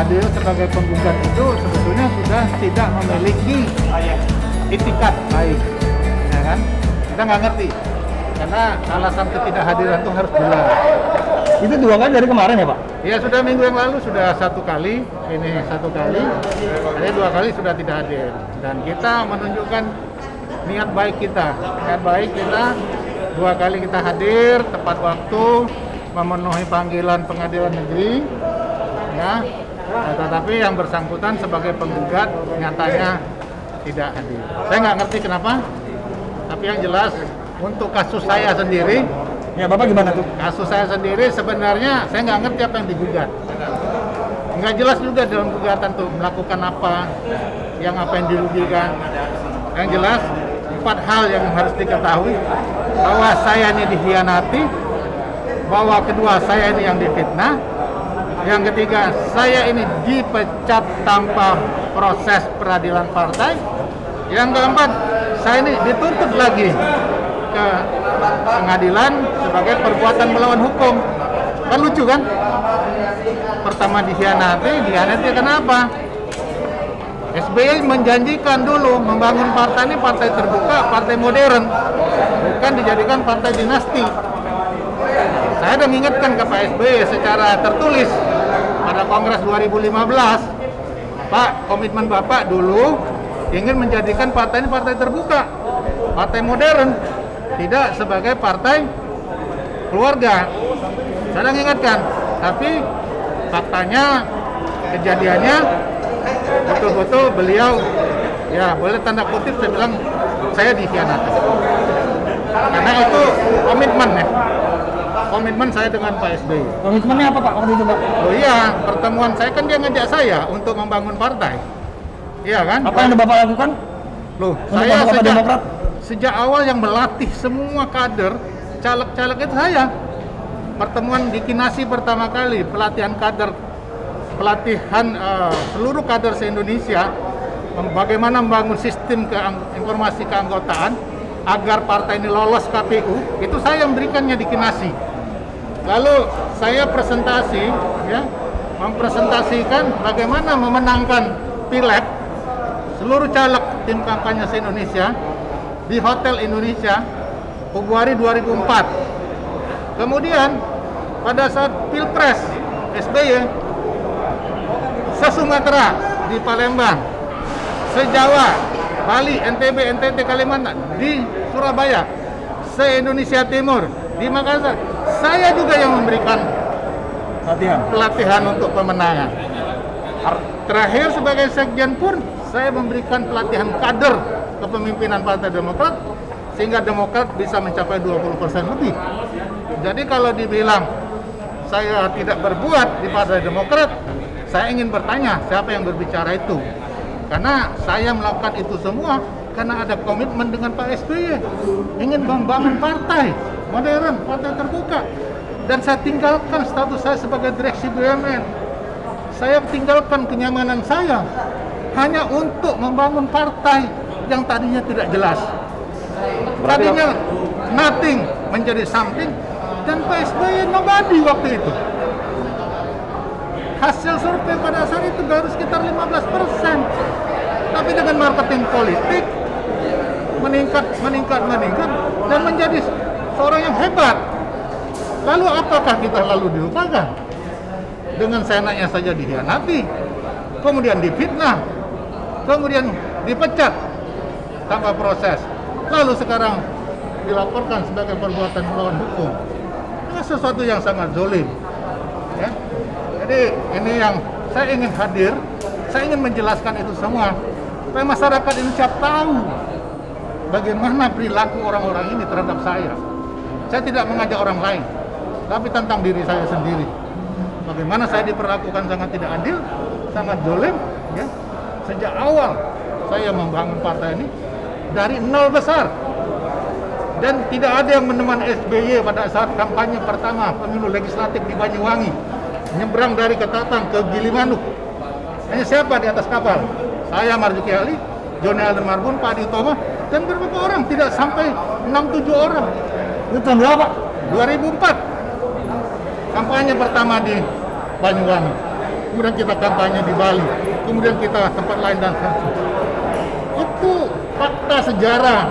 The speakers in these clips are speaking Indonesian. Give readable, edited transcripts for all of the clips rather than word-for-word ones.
hadir sebagai penggugat itu sebetulnya sudah tidak memiliki itikat baik, ya kan? Kita nggak ngerti, karena alasan ketidakhadiran itu harus jelas. Itu 2 kali dari kemarin ya Pak? Ya sudah minggu yang lalu sudah 1 kali, ini 1 kali, ada 2 kali sudah tidak hadir. Dan kita menunjukkan niat baik kita, 2 kali kita hadir tepat waktu, memenuhi panggilan pengadilan negeri, ya. Nah, tetapi yang bersangkutan sebagai penggugat nyatanya tidak hadir. Saya nggak ngerti kenapa, tapi yang jelas untuk kasus saya sendiri, Ya Bapak gimana tuh? kasus saya sendiri sebenarnya saya nggak ngerti apa yang digugat. Nggak jelas juga dalam gugatan tuh melakukan apa yang dirugikan. Yang jelas 4 hal yang harus diketahui, bahwa saya ini dikhianati, bahwa kedua saya ini yang difitnah, yang ketiga saya ini dipecat tanpa proses peradilan partai, yang keempat saya ini dituntut lagi ke pengadilan sebagai perbuatan melawan hukum. Kan lucu kan? Pertama dikhianati kenapa? SBY menjanjikan dulu membangun partai ini partai terbuka, partai modern, bukan dijadikan partai dinasti. Saya sudah mengingatkan ke Pak SBY secara tertulis pada Kongres 2015, Pak, komitmen Bapak dulu ingin menjadikan partai ini partai terbuka, partai modern, tidak sebagai partai keluarga. Saya sudah mengingatkan, tapi faktanya, kejadiannya betul-betul beliau, ya boleh tanda kutip saya bilang saya dikhianati. Karena itu komitmen ya. Komitmen saya dengan Pak SBY. Komitmennya apa Pak waktu itu Pak? Oh iya, pertemuan saya kan dia ngajak saya untuk membangun partai. Iya kan? Apa yang Bapak lakukan? Loh, Untuk saya Bapak Demokrat? sejak awal yang melatih semua kader, caleg-caleg itu saya. Pertemuan di Kinasi pertama kali, pelatihan kader, seluruh kader se-Indonesia, bagaimana membangun sistem informasi keanggotaan agar partai ini lolos KPU, itu saya yang memberikannya di Kinasi. Lalu saya presentasi, ya, mempresentasikan bagaimana memenangkan pileg seluruh caleg tim kampanye se-Indonesia di Hotel Indonesia Februari 2004. Kemudian pada saat Pilpres SBY se-Sumatera di Palembang, se-Jawa, Bali, NTB, NTT, Kalimantan, di Surabaya, se-Indonesia Timur, di Makassar, saya juga yang memberikan pelatihan untuk pemenangan. Terakhir sebagai sekjen pun saya memberikan pelatihan kader kepemimpinan Partai Demokrat sehingga Demokrat bisa mencapai 20% lebih. Jadi kalau dibilang saya tidak berbuat di Partai Demokrat, saya ingin bertanya siapa yang berbicara itu. Karena saya melakukan itu semua karena ada komitmen dengan Pak SBY, ingin membangun partai modern, partai terbuka. Dan saya tinggalkan status saya sebagai direksi BUMN. Saya tinggalkan kenyamanan saya hanya untuk membangun partai yang tadinya tidak jelas. Tadinya nothing menjadi something, dan Pak SBY nobody waktu itu. Hasil survei pada saat itu baru sekitar 15%. Tapi dengan marketing politik meningkat dan menjadi seorang yang hebat. Lalu apakah kita lalu dilupakan? Dengan seenaknya saja dikhianati, kemudian difitnah, kemudian dipecat tanpa proses, lalu sekarang dilaporkan sebagai perbuatan melawan hukum. Ini sesuatu yang sangat zalim, ya. Jadi ini yang saya ingin hadir, saya ingin menjelaskan itu semua supaya masyarakat Indonesia tahu bagaimana perilaku orang-orang ini terhadap saya. Saya tidak mengajak orang lain, tapi tentang diri saya sendiri. Bagaimana saya diperlakukan sangat tidak adil, sangat zalim, ya. Sejak awal saya membangun partai ini dari nol besar. Dan tidak ada yang menemani SBY pada saat kampanye pertama pemilu legislatif di Banyuwangi. Nyebrang dari Ketapang ke Gilimanuk. Hanya siapa di atas kapal? Saya, Marzuki Ali, Joni Alden Marbun, Pak Adi Utomo, dan beberapa orang, tidak sampai 6-7 orang. Itu tahun berapa? 2004. Kampanye pertama di Banyuwangi. kemudian kita kampanye di Bali, kemudian kita tempat lain dan sebagainya. Itu fakta sejarah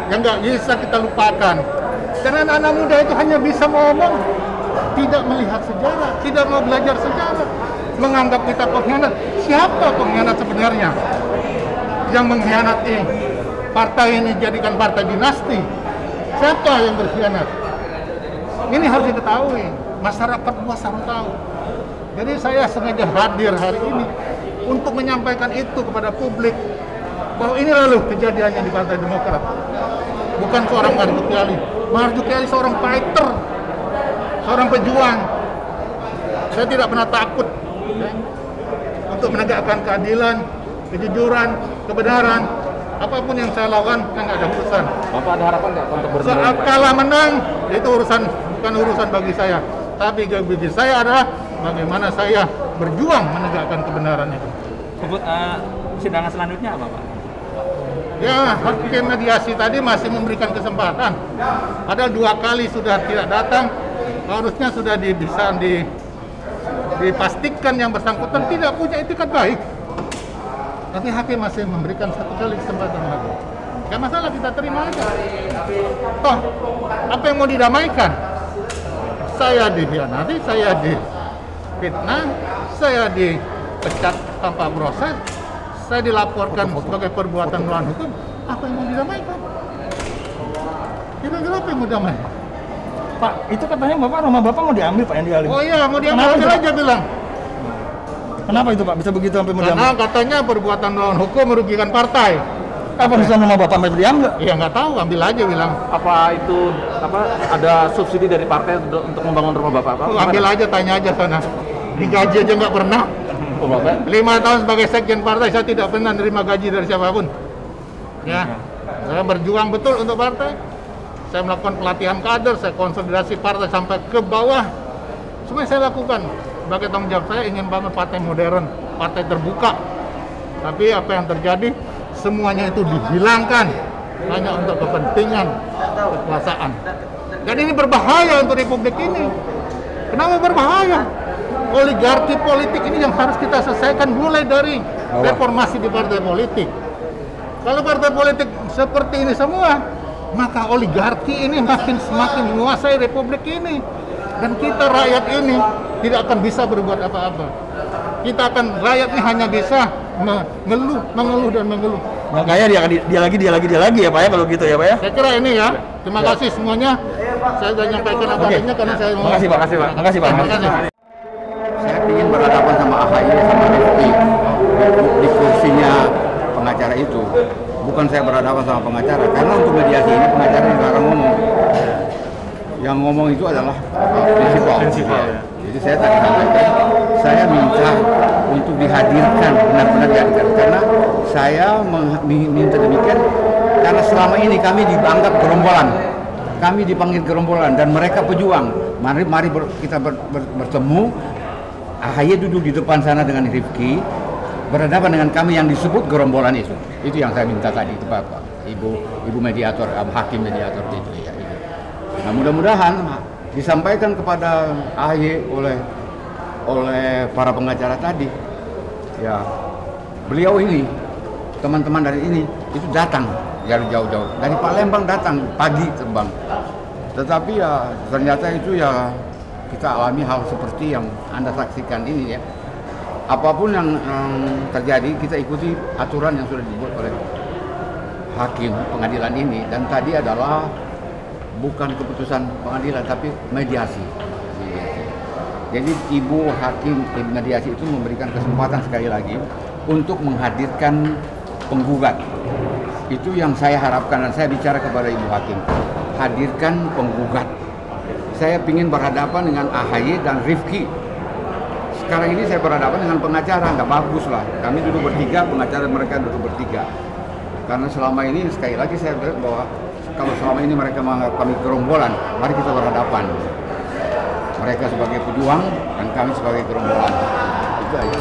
yang nggak bisa kita lupakan. Karena anak-anak muda itu hanya bisa ngomong, tidak melihat sejarah, tidak mau belajar sejarah, menganggap kita pengkhianat. Siapa pengkhianat sebenarnya? Yang mengkhianati partai ini jadikan partai dinasti. Siapa yang berkhianat? Ini harus diketahui, masyarakat luas harus tahu. Jadi saya sengaja hadir hari ini untuk menyampaikan itu kepada publik, bahwa ini lalu kejadiannya di Partai Demokrat. Bukan seorang Marzuki Ali. Marzuki Ali seorang fighter, seorang pejuang. Saya tidak pernah takut untuk menegakkan keadilan, kejujuran, kebenaran. Apapun yang saya lakukan, kan nggak ada urusan. Bapak ada harapan nggak untuk bertemu? Saat kalah menang, itu bukan urusan bagi saya. Tapi bagi saya adalah bagaimana saya berjuang menegakkan kebenaran itu. Persidangan selanjutnya apa, Pak? Ya, hakim mediasi tadi masih memberikan kesempatan. Padahal 2 kali sudah tidak datang, harusnya sudah bisa dipastikan yang bersangkutan tidak punya etikat baik. Tapi hakim masih memberikan 1 kali kesempatan lagi. Gak masalah, kita terima aja. Toh, apa yang mau didamaikan? Saya dikhianati, saya difitnah, saya dipecat tanpa proses, saya dilaporkan sebagai perbuatan melawan hukum. Apa yang mau didamaikan? Kira-kira apa yang mau didamaikan? Pak, itu katanya rumah Bapak mau diambil, Pak, yang dialih. Oh iya, mau diambil aja bilang. Kenapa itu, Pak? Bisa begitu sampai mau diambil? Karena katanya perbuatan melawan hukum merugikan partai. Apa urusan rumah Bapak sampai diambil? Iya, nggak tahu, ambil aja bilang. Apa itu ada subsidi dari partai untuk membangun rumah Bapak? Ambil aja, tanya aja sana. Digaji aja nggak pernah. Oh, Bapak? 5 tahun sebagai sekjen partai, saya tidak pernah nerima gaji dari siapapun. Ya, saya berjuang betul untuk partai. Saya melakukan pelatihan kader, saya konsolidasi partai sampai ke bawah. Semua yang saya lakukan. Sebagai tanggung jawab saya ingin bangun partai modern, partai terbuka. Tapi apa yang terjadi, semuanya itu dihilangkan hanya untuk kepentingan kekuasaan. Dan ini berbahaya untuk republik ini. Kenapa berbahaya? Oligarki politik ini yang harus kita selesaikan mulai dari reformasi di partai politik. Kalau partai politik seperti ini semua, maka oligarki ini semakin menguasai republik ini. Dan kita rakyat ini tidak akan bisa berbuat apa-apa. Rakyat ini hanya bisa mengeluh dan mengeluh. Makanya dia lagi ya, Pak, ya, kalau gitu ya, Pak, ya. Saya kira ini ya. Terima kasih semuanya. Saya sudah menyampaikan apa adanya karena saya mau. Makasih, Pak. Makasih, Pak. Terima kasih. Saya ingin berhadapan sama AHY sama Rifki di kursinya pengacara itu. Bukan saya berhadapan sama pengacara, karena untuk mediasi ini pengacara dilarang ngomong. Yang ngomong itu adalah prinsipal. Ya. Jadi saya tadi sampaikan, saya minta untuk dihadirkan, benar-benar dihadirkan. Karena saya minta demikian, karena selama ini kami dianggap gerombolan. Kami dipanggil gerombolan dan mereka pejuang. Mari kita bertemu. AHY duduk di depan sana dengan Rifki, berhadapan dengan kami yang disebut gerombolan itu. Itu yang saya minta tadi itu, Bapak, Ibu mediator, hakim mediator itu ya. Itu. Nah, mudah-mudahan disampaikan kepada AHY oleh para pengacara tadi. Ya, beliau ini, teman-teman dari ini itu datang dari jauh-jauh, dari Palembang datang pagi terbang. Tetapi ya ternyata itu ya kita alami hal seperti yang Anda saksikan ini ya. Apapun yang terjadi, kita ikuti aturan yang sudah dibuat oleh hakim pengadilan ini. Dan tadi adalah bukan keputusan pengadilan, tapi mediasi. Jadi Ibu Hakim mediasi itu memberikan kesempatan sekali lagi untuk menghadirkan penggugat. Itu yang saya harapkan dan saya bicara kepada Ibu Hakim. Hadirkan penggugat. Saya ingin berhadapan dengan AHY dan Rifki. Sekarang ini saya berhadapan dengan pengacara, nggak bagus lah. Kami duduk bertiga, pengacara mereka duduk bertiga. Karena selama ini, sekali lagi saya bilang bahwa kalau selama ini mereka menganggap kami gerombolan, mari kita berhadapan. Mereka sebagai pejuang dan kami sebagai gerombolan. Itu aja.